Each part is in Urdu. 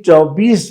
24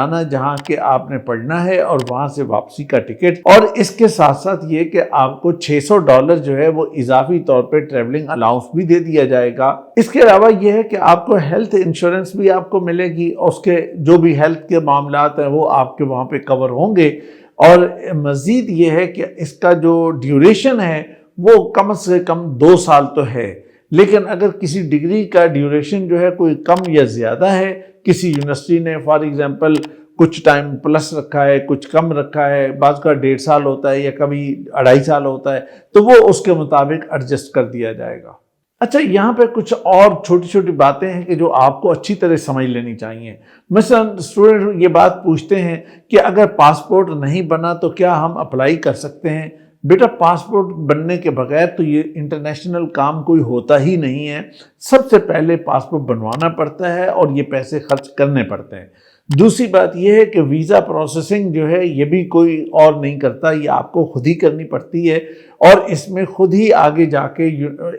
جانا جہاں کہ آپ نے پڑھنا ہے اور وہاں سے واپسی کا ٹکٹ، اور اس کے ساتھ ساتھ یہ کہ آپ کو $600 جو ہے وہ اضافی طور پہ ٹریولنگ الاؤنس بھی دے دیا جائے گا۔ اس کے علاوہ یہ ہے کہ آپ کو ہیلتھ انشورنس بھی آپ کو ملے گی، اس کے جو بھی ہیلتھ کے معاملات ہیں وہ آپ کے وہاں پہ کور ہوں گے، اور مزید یہ ہے کہ اس کا جو ڈیوریشن ہے وہ کم سے کم 2 سال تو ہے، لیکن اگر کسی ڈگری کا ڈیوریشن جو ہے کوئی کم یا زیادہ ہے، کسی یونیورسٹی نے فار ایگزامپل کچھ ٹائم پلس رکھا ہے، کچھ کم رکھا ہے، بعض کا 1.5 سال ہوتا ہے یا کبھی 2.5 سال ہوتا ہے، تو وہ اس کے مطابق ایڈجسٹ کر دیا جائے گا۔ اچھا، یہاں پہ کچھ اور چھوٹی چھوٹی باتیں ہیں کہ جو آپ کو اچھی طرح سمجھ لینی چاہیے۔ مثلا اسٹوڈنٹ یہ بات پوچھتے ہیں کہ اگر پاسپورٹ نہیں بنا تو کیا ہم اپلائی کر سکتے ہیں؟ بیٹا، پاسپورٹ بننے کے بغیر تو یہ انٹرنیشنل کام کوئی ہوتا ہی نہیں ہے۔ سب سے پہلے پاسپورٹ بنوانا پڑتا ہے اور یہ پیسے خرچ کرنے پڑتے ہیں۔ دوسری بات یہ ہے کہ ویزا پروسیسنگ جو ہے یہ بھی کوئی اور نہیں کرتا، یہ آپ کو خود ہی کرنی پڑتی ہے، اور اس میں خود ہی آگے جا کے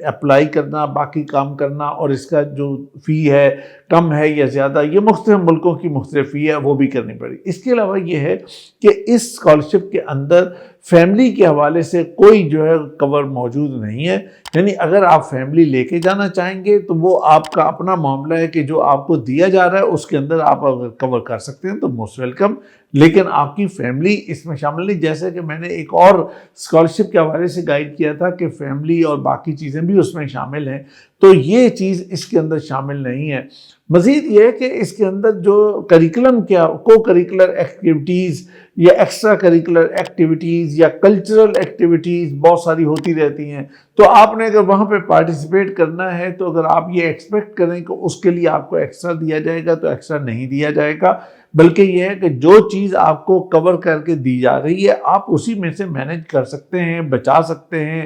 اپلائی کرنا، باقی کام کرنا، اور اس کا جو فی ہے کم ہے یا زیادہ، یہ مختلف ملکوں کی مختلف فی ہے، وہ بھی کرنی پڑی۔ اس کے علاوہ یہ ہے کہ اس اسکالرشپ کے اندر فیملی کے حوالے سے کوئی جو ہے کور موجود نہیں ہے، یعنی اگر آپ فیملی لے کے جانا چاہیں گے تو وہ آپ کا اپنا معاملہ ہے کہ جو آپ کو دیا جا رہا ہے اس کے اندر آپ اگر کور کر سکتے ہیں تو موسٹ ویلکم، لیکن آپ کی فیملی اس میں شامل نہیں۔ جیسے کہ میں نے ایک اور اسکالرشپ کے حوالے سے گائیڈ کیا تھا کہ فیملی اور باقی چیزیں بھی اس میں شامل ہیں، تو یہ چیز اس کے اندر شامل نہیں ہے۔ مزید یہ ہے کہ اس کے اندر جو کریکولم کیا کو کریکولر ایکٹیویٹیز یا ایکسٹرا کریکولر ایکٹیویٹیز یا کلچرل ایکٹیویٹیز بہت ساری ہوتی رہتی ہیں، تو آپ نے اگر وہاں پہ پارٹیسپیٹ کرنا ہے تو اگر آپ یہ ایکسپیکٹ کریں کہ اس کے لیے آپ کو ایکسٹرا دیا جائے گا تو ایکسٹرا نہیں دیا جائے گا، بلکہ یہ ہے کہ جو چیز آپ کو کور کر کے دی جا رہی ہے آپ اسی میں سے مینج کر سکتے ہیں، بچا سکتے ہیں،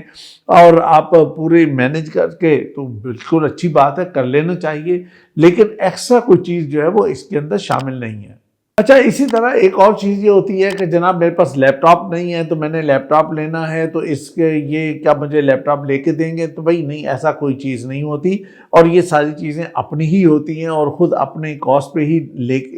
اور آپ پورے مینج کر کے تو بالکل اچھی بات ہے، کر لینا چاہیے، لیکن ایکسٹرا کوئی چیز جو ہے وہ اس کے اندر شامل نہیں ہے۔ اچھا، اسی طرح ایک اور چیز یہ ہوتی ہے کہ جناب میرے پاس لیپ ٹاپ نہیں ہے تو میں نے لیپ ٹاپ لینا ہے، تو اس کے یہ کیا مجھے لیپ ٹاپ لے کے دیں گے؟ تو بھائی نہیں، ایسا کوئی چیز نہیں ہوتی، اور یہ ساری چیزیں اپنی ہی ہوتی ہیں اور خود اپنے کاسٹ پہ ہی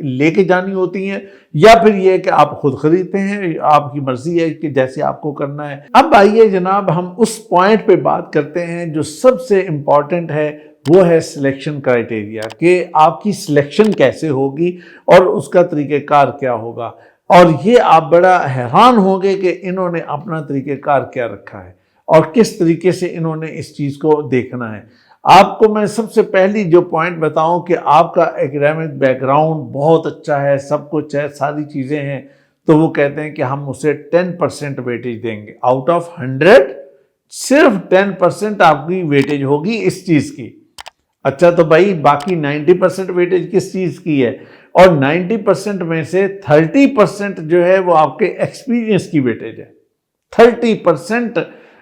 لے کے جانی ہوتی ہیں، یا پھر یہ کہ آپ خود خریدتے ہیں، آپ کی مرضی ہے کہ جیسے آپ کو کرنا ہے۔ اب آئیے جناب ہم اس پوائنٹ پہ بات کرتے ہیں جو سب سے امپورٹنٹ ہے، وہ ہے سلیکشن کرائٹیریا، کہ آپ کی سلیکشن کیسے ہوگی اور اس کا طریقہ کار کیا ہوگا، اور یہ آپ بڑا حیران ہوں گے کہ انہوں نے اپنا طریقہ کار کیا رکھا ہے اور کس طریقے سے انہوں نے اس چیز کو دیکھنا ہے۔ آپ کو میں سب سے پہلی جو پوائنٹ بتاؤں کہ آپ کا ایکڈیمک بیک گراؤنڈ بہت اچھا ہے، سب کچھ ہے، ساری چیزیں ہیں، تو وہ کہتے ہیں کہ ہم اسے 10% ویٹیج دیں گے، آؤٹ آف 100 صرف 10% آپ کی ویٹیج ہوگی اس چیز کی۔ اچھا، تو بھائی باقی 90% ویٹیج کس چیز کی ہے؟ اور 90% میں سے 30% جو ہے وہ آپ کے ایکسپیرینس کی ویٹیج ہے۔ 30%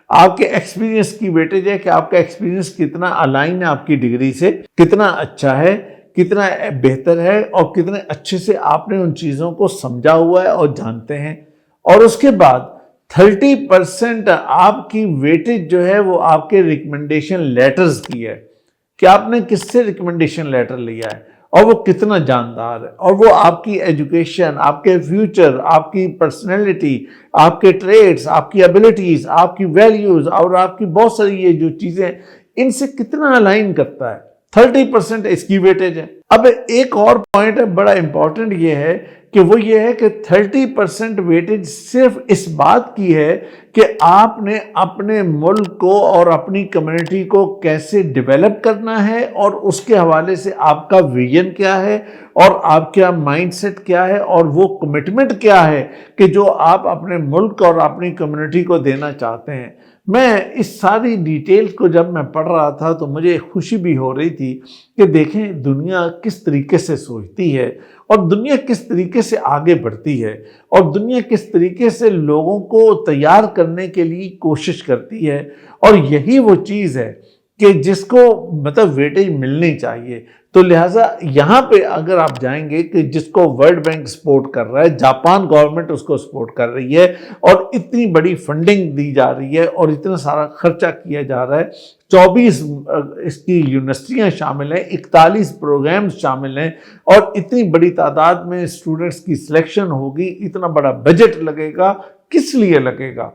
آپ کے ایکسپیرینس کی ویٹیج ہے کہ آپ کا ایکسپیرینس کتنا الائن ہے آپ کی ڈگری سے، کتنا اچھا ہے، کتنا بہتر ہے، اور کتنے اچھے سے آپ نے ان چیزوں کو سمجھا ہوا ہے اور جانتے ہیں۔ اور اس کے بعد 30% آپ کی ویٹیج جو ہے وہ آپ کے ریکمنڈیشن لیٹرز کی ہے، کہ آپ نے کس سے ریکمنڈیشن لیٹر لیا ہے اور وہ کتنا جاندار ہے، اور وہ آپ کی ایجوکیشن، آپ کے فیوچر، آپ کی پرسنالٹی، آپ کے ٹریٹس، آپ کی ایبلٹیز، آپ کی ویلیوز اور آپ کی بہت ساری یہ جو چیزیں ان سے کتنا الائن کرتا ہے۔ 30% اس کی ویٹیج ہے۔ اب ایک اور پوائنٹ ہے بڑا امپورٹنٹ، یہ ہے کہ وہ یہ ہے کہ 30% ویٹیج صرف اس بات کی ہے کہ آپ نے اپنے ملک کو اور اپنی کمیونٹی کو کیسے ڈیولپ کرنا ہے، اور اس کے حوالے سے آپ کا ویژن کیا ہے اور آپ کا مائنڈ سیٹ کیا ہے، اور وہ کمٹمنٹ کیا ہے کہ جو آپ اپنے ملک اور اپنی کمیونٹی کو دینا چاہتے ہیں۔ میں اس ساری ڈیٹیلز کو جب میں پڑھ رہا تھا تو مجھے خوشی بھی ہو رہی تھی کہ دیکھیں دنیا کس طریقے سے سوچتی ہے، اور دنیا کس طریقے سے آگے بڑھتی ہے، اور دنیا کس طریقے سے لوگوں کو تیار کرنے کے لیے کوشش کرتی ہے، اور یہی وہ چیز ہے کہ جس کو مطلب ویٹیج ملنی چاہیے. تو لہٰذا یہاں پہ اگر آپ جائیں گے کہ جس کو ورلڈ بینک سپورٹ کر رہا ہے، جاپان گورنمنٹ اس کو سپورٹ کر رہی ہے اور اتنی بڑی فنڈنگ دی جا رہی ہے اور اتنا سارا خرچہ کیا جا رہا ہے، 24 اس کی یونیورسٹیاں شامل ہیں، 41 پروگرامز شامل ہیں اور اتنی بڑی تعداد میں اسٹوڈنٹس کی سلیکشن ہوگی، اتنا بڑا بجٹ لگے گا. کس لیے لگے گا؟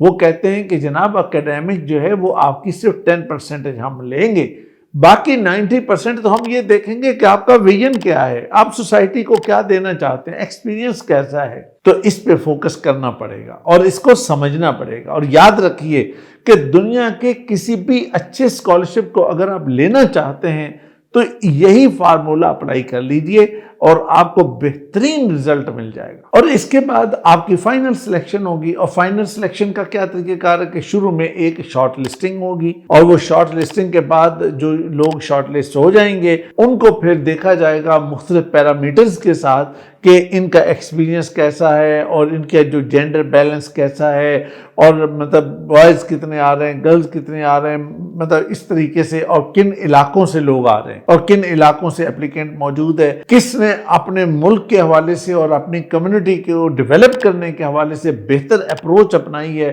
وہ کہتے ہیں کہ جناب اکیڈیمک جو ہے وہ آپ کی صرف 10% ہم لیں گے، باقی 90% تو ہم یہ دیکھیں گے کہ آپ کا ویژن کیا ہے، آپ سوسائٹی کو کیا دینا چاہتے ہیں، ایکسپیرینس کیسا ہے. تو اس پہ فوکس کرنا پڑے گا اور اس کو سمجھنا پڑے گا. اور یاد رکھیے کہ دنیا کے کسی بھی اچھے اسکالرشپ کو اگر آپ لینا چاہتے ہیں تو یہی فارمولہ اپلائی کر لیجئے اور آپ کو بہترین رزلٹ مل جائے گا. اور اس کے بعد آپ کی فائنل سلیکشن ہوگی. اور فائنل سلیکشن کا کیا طریقہ کار ہے کہ شروع میں ایک شارٹ لسٹنگ ہوگی اور وہ شارٹ لسٹنگ کے بعد جو لوگ شارٹ لسٹ ہو جائیں گے ان کو پھر دیکھا جائے گا مختلف پیرامیٹرز کے ساتھ کہ ان کا ایکسپیرینس کیسا ہے اور ان کے جو جینڈر بیلنس کیسا ہے اور مطلب بوائز کتنے آ رہے ہیں، گرلز کتنے آ رہے ہیں، مطلب اس طریقے سے، اور کن علاقوں سے لوگ آ رہے ہیں اور کن علاقوں سے اپلیکینٹ موجود ہے، کس نے اپنے ملک کے حوالے سے اور اپنی کمیونٹی کو ڈیولپ کرنے کے حوالے سے بہتر اپروچ اپنائی ہے.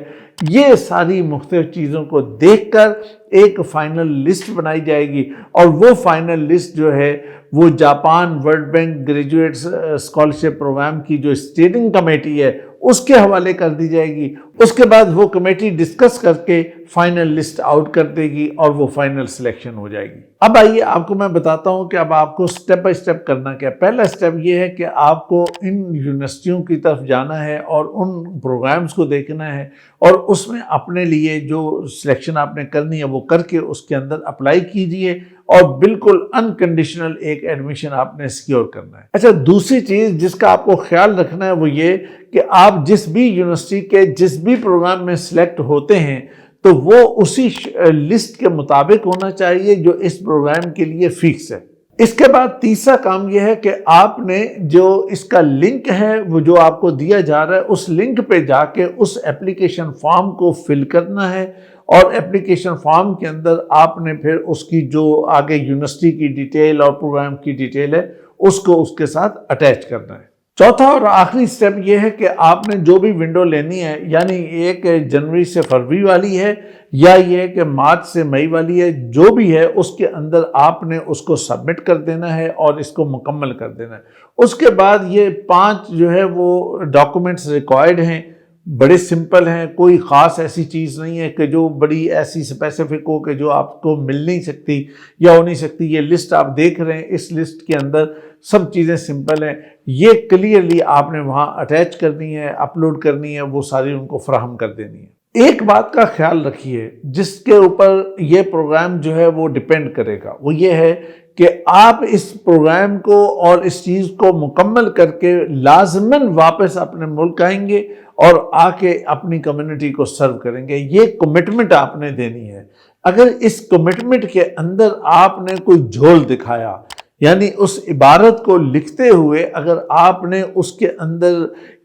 یہ ساری مختلف چیزوں کو دیکھ کر ایک فائنل لسٹ بنائی جائے گی اور وہ فائنل لسٹ جو ہے وہ Japan world bank graduates scholarship program کی جو اسٹیئرنگ کمیٹی ہے اس کے حوالے کر دی جائے گی. اس کے بعد وہ کمیٹی ڈسکس کر کے فائنل لسٹ آؤٹ کر دے گی اور وہ فائنل سلیکشن ہو جائے گی. اب آئیے آپ کو میں بتاتا ہوں کہ اب آپ کو سٹیپ بائی سٹیپ کرنا کیا. پہلا سٹیپ یہ ہے کہ آپ کو ان یونیورسٹیوں کی طرف جانا ہے اور ان پروگرامز کو دیکھنا ہے اور اس میں اپنے لیے جو سلیکشن آپ نے کرنی ہے وہ کر کے اس کے اندر اپلائی کیجئے اور بالکل انکنڈیشنل ایک ایڈمیشن آپ نے سیکیور کرنا ہے. اچھا، دوسری چیز جس کا آپ کو خیال رکھنا ہے وہ یہ کہ آپ جس بھی یونیورسٹی کے جس بھی پروگرام میں سلیکٹ ہوتے ہیں تو وہ اسی لسٹ کے مطابق ہونا چاہیے جو اس پروگرام کے لیے فکس ہے. اس کے بعد تیسرا کام یہ ہے کہ آپ نے جو اس کا لنک ہے وہ جو آپ کو دیا جا رہا ہے اس لنک پہ جا کے اس ایپلیکیشن فارم کو فل کرنا ہے اور ایپلیکیشن فارم کے اندر آپ نے پھر اس کی جو آگے یونیورسٹی کی ڈیٹیل اور پروگرام کی ڈیٹیل ہے اس کو اس کے ساتھ اٹیچ کرنا ہے. چوتھا اور آخری سٹیپ یہ ہے کہ آپ نے جو بھی ونڈو لینی ہے، یعنی ایک جنوری سے فروری والی ہے یا یہ کہ مارچ سے مئی والی ہے، جو بھی ہے اس کے اندر آپ نے اس کو سبمٹ کر دینا ہے اور اس کو مکمل کر دینا ہے. اس کے بعد یہ 5 جو ہے وہ ڈاکومنٹس ریکوائرڈ ہیں، بڑے سمپل ہیں، کوئی خاص ایسی چیز نہیں ہے کہ جو بڑی ایسی اسپیسیفک ہو کہ جو آپ کو مل نہیں سکتی یا ہو نہیں سکتی. یہ لسٹ آپ دیکھ رہے ہیں، اس لسٹ کے اندر سب چیزیں سمپل ہیں. یہ کلیئرلی آپ نے وہاں اٹیچ کرنی ہے، اپلوڈ کرنی ہے، وہ ساری ان کو فراہم کر دینی ہے. ایک بات کا خیال رکھیے جس کے اوپر یہ پروگرام جو ہے وہ ڈیپینڈ کرے گا، وہ یہ ہے کہ آپ اس پروگرام کو اور اس چیز کو مکمل کر کے لازماً واپس اپنے ملک آئیں گے اور آ کے اپنی کمیونٹی کو سرو کریں گے. یہ کمٹمنٹ آپ نے دینی ہے. اگر اس کمٹمنٹ کے اندر آپ نے کوئی جھول دکھایا، یعنی اس عبارت کو لکھتے ہوئے اگر آپ نے اس کے اندر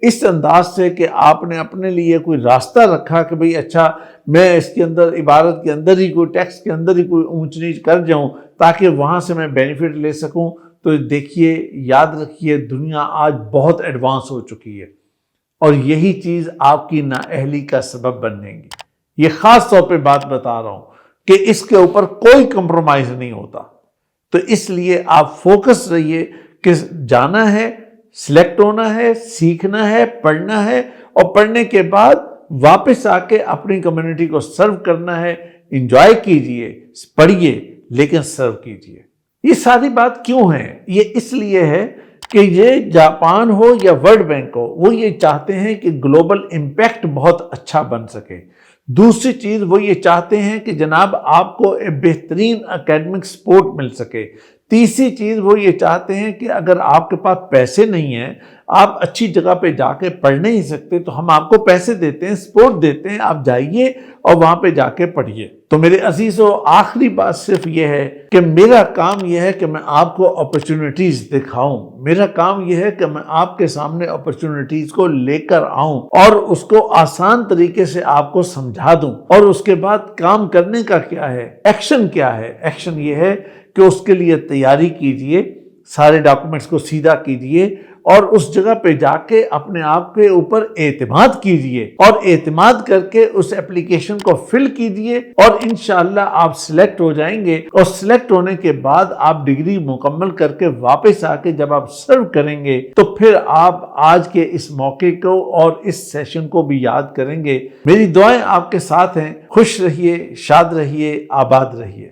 اس انداز سے کہ آپ نے اپنے لیے کوئی راستہ رکھا کہ بھئی اچھا میں اس کے اندر عبارت کے اندر ہی کوئی ٹیکسٹ کے اندر ہی کوئی اونچ نیچ کر جاؤں تاکہ وہاں سے میں بینیفٹ لے سکوں، تو دیکھیے، یاد رکھیے، دنیا آج بہت ایڈوانس ہو چکی ہے اور یہی چیز آپ کی نااہلی کا سبب بننے گی. یہ خاص طور پہ بات بتا رہا ہوں کہ اس کے اوپر کوئی کمپرومائز نہیں ہوتا. تو اس لیے آپ فوکس رہیے کہ جانا ہے، سلیکٹ ہونا ہے، سیکھنا ہے، پڑھنا ہے اور پڑھنے کے بعد واپس آ کے اپنی کمیونٹی کو سرو کرنا ہے. انجوائے کیجئے، پڑھیے لیکن سرو کیجئے. یہ ساری بات کیوں ہے؟ یہ اس لیے ہے کہ یہ جاپان ہو یا ورلڈ بینک ہو، وہ یہ چاہتے ہیں کہ گلوبل امپیکٹ بہت اچھا بن سکے. دوسری چیز وہ یہ چاہتے ہیں کہ جناب آپ کو بہترین اکیڈمک سپورٹ مل سکے. تیسری چیز وہ یہ چاہتے ہیں کہ اگر آپ کے پاس پیسے نہیں ہیں، آپ اچھی جگہ پہ جا کے پڑھ نہیں سکتے تو ہم آپ کو پیسے دیتے ہیں، سپورٹ دیتے ہیں، آپ جائیے اور وہاں پہ جا کے پڑھیے۔ تو میرے عزیزو، آخری بات صرف یہ ہے کہ میرا کام یہ ہے کہ میں آپ کو اپرچونٹیز دکھاؤں، میرا کام یہ ہے کہ میں آپ کے سامنے اپرچونٹیز کو لے کر آؤں اور اس کو آسان طریقے سے آپ کو سمجھا دوں، اور اس کے بعد کام کرنے کا کیا ہے، ایکشن کیا ہے۔ ایکشن یہ ہے کہ اس کے لیے تیاری کیجئے، سارے ڈاکومنٹس کو سیدھا کیجئے اور اس جگہ پہ جا کے اپنے آپ کے اوپر اعتماد کیجئے، اور اعتماد کر کے اس اپلیکیشن کو فل کیجئے، اور انشاءاللہ آپ سلیکٹ ہو جائیں گے، اور سلیکٹ ہونے کے بعد آپ ڈگری مکمل کر کے واپس آ کے جب آپ سرو کریں گے تو پھر آپ آج کے اس موقع کو اور اس سیشن کو بھی یاد کریں گے۔ میری دعائیں آپ کے ساتھ ہیں۔ خوش رہیے، شاد رہیے، آباد رہیے۔